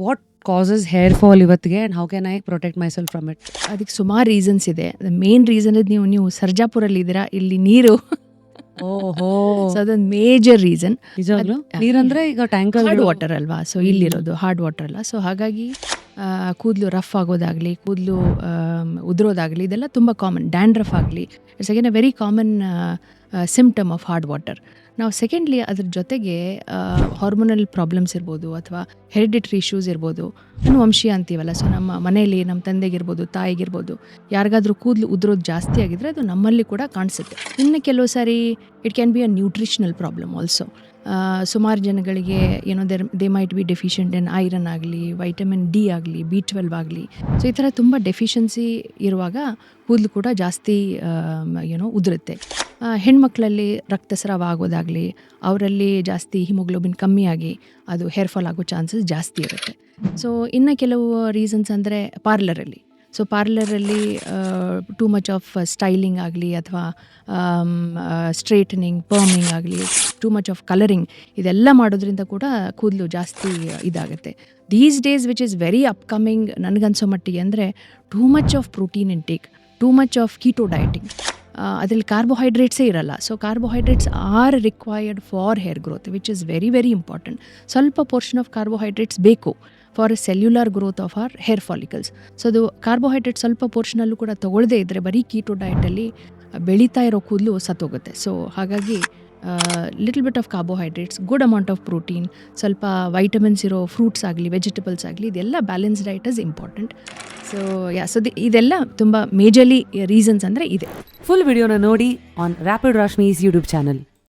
What causes hair fall ಇವತ್ತಿಗೆ and how can I protect my self from it? ಅದಕ್ಕೆ ಸುಮಾರು reasons ಇದೆ. Main reason ನೀವು ಸರ್ಜಾಪುರಲ್ಲಿ ಇದ್ದೀರಾ, ಇಲ್ಲಿ ನೀರು ಓಹೋ, ಸೊ ಅದೊಂದು ಮೇಜರ್ ರೀಸನ್. ನಿಜವಾಗ್ಲೂ ನೀರಂದ್ರೆ ಈಗ ಟ್ಯಾಂಕರ್ ಹಾರ್ಡ್ ವಾಟರ್ ಅಲ್ವಾ, ಸೊ ಇಲ್ಲಿರೋದು ಹಾರ್ಡ್ ವಾಟರ್ ಅಲ್ಲ. ಸೊ ಹಾಗಾಗಿ ಕೂದಲು ರಫ್ ಆಗೋದಾಗಲಿ, ಕೂದಲು ಉದುರೋದಾಗಲಿ, ಇದೆಲ್ಲ ತುಂಬ ಕಾಮನ್. ಡ್ಯಾಂಡ್ರಫ್ ಆಗಲಿ, it's again a very common symptom of hard water. ನಾವು ಸೆಕೆಂಡ್ಲಿ ಅದ್ರ ಜೊತೆಗೆ ಹಾರ್ಮೋನಲ್ ಪ್ರಾಬ್ಲಮ್ಸ್ ಇರ್ಬೋದು, ಅಥವಾ ಹೆರಿಡಿಟ್ರಿ ಇಶ್ಯೂಸ್ ಇರ್ಬೋದು, ಅನುವಂಶೀಯ ಅಂತೀವಲ್ಲ. ಸೊ ನಮ್ಮ ಮನೆಯಲ್ಲಿ ನಮ್ಮ ತಂದೆಗಿರ್ಬೋದು, ತಾಯಿಗಿರ್ಬೋದು, ಯಾರಿಗಾದ್ರೂ ಕೂದಲು ಉದುರೋದು ಜಾಸ್ತಿ ಆಗಿದ್ರೆ ಅದು ನಮ್ಮಲ್ಲಿ ಕೂಡ ಕಾಣಿಸುತ್ತೆ. ಇನ್ನು ಕೆಲವು ಸಾರಿ it can be a nutritional problem also. ಸುಮಾರು ಜನಗಳಿಗೆ ಏನೋ they might be deficient in iron ಆಗಲಿ, ವೈಟಮಿನ್ ಡಿ ಆಗಲಿ, B12 ಆಗಲಿ. ಸೊ ಈ ಥರ ತುಂಬ ಡೆಫಿಷಿಯನ್ಸಿ ಇರುವಾಗ ಕೂದಲು ಕೂಡ ಜಾಸ್ತಿ ಉದುರುತ್ತೆ. ಹೆಣ್ಮಕ್ಳಲ್ಲಿ ರಕ್ತಸ್ರಾವ ಆಗೋದಾಗಲಿ, ಅವರಲ್ಲಿ ಜಾಸ್ತಿ ಹಿಮೋಗ್ಲೋಬಿನ್ ಕಮ್ಮಿಯಾಗಿ ಅದು ಹೇರ್ ಫಾಲ್ ಆಗೋ ಚಾನ್ಸಸ್ ಜಾಸ್ತಿ ಇರುತ್ತೆ. ಸೊ ಇನ್ನು ಕೆಲವು ರೀಸನ್ಸ್ ಅಂದರೆ ಪಾರ್ಲರಲ್ಲಿ. ಸೊ ಪಾರ್ಲರಲ್ಲಿ ಟೂ ಮಚ್ ಆಫ್ ಸ್ಟೈಲಿಂಗ್ ಆಗಲಿ, ಅಥವಾ ಸ್ಟ್ರೇಟನಿಂಗ್, ಪರ್ಮಿಂಗ್ ಆಗಲಿ, ಟೂ ಮಚ್ ಆಫ್ ಕಲರಿಂಗ್, ಇದೆಲ್ಲ ಮಾಡೋದ್ರಿಂದ ಕೂಡ ಕೂದಲು ಜಾಸ್ತಿ ಇದಾಗುತ್ತೆ. These days which is very upcoming ನನಗನ್ಸೋ ಮಟ್ಟಿಗೆ ಅಂದರೆ too much of protein intake, too much of keto dieting. ಅದರಲ್ಲಿ ಕಾರ್ಬೋಹೈಡ್ರೇಟ್ಸೇ ಇರಲ್ಲ. So carbohydrates are required for hair growth, which is very very important. ಸ್ವಲ್ಪ ಪೋರ್ಷನ್ ಆಫ್ ಕಾರ್ಬೋಹೈಡ್ರೇಟ್ಸ್ ಬೇಕು for cellular growth of our hair follicles. So ಅದು carbohydrate ಸ್ವಲ್ಪ ಪೋರ್ಷನಲ್ಲೂ ಕೂಡ ತೊಗೊಳ್ಳದೇ ಇದ್ದರೆ ಬರೀ ಕೀಟೋ ಡಯಟಲ್ಲಿ ಬೆಳೀತಾ ಇರೋ ಕೂದಲು ಸತ್ತೋಗುತ್ತೆ. ಸೊ ಹಾಗಾಗಿ little bit of carbohydrates, good amount of protein, ಸ್ವಲ್ಪ ವೈಟಮಿನ್ಸ್ ಇರೋ ಫ್ರೂಟ್ಸ್ ಆಗಲಿ, ವೆಜಿಟೇಬಲ್ಸ್ ಆಗಲಿ, ಇದೆಲ್ಲ balance diet is important. So ಇದೆಲ್ಲ ತುಂಬ ಮೇಜರ್ಲಿ ರೀಸನ್ಸ್ ಅಂದರೆ ಇದೆ. ಫುಲ್ ವಿಡಿಯೋನ ನೋಡಿ ಆನ್ ರ್ಯಾಪಿಡ್ ರಾಶ್ಮೀಸ್ ಯೂಟ್ಯೂಬ್ ಚಾನಲ್.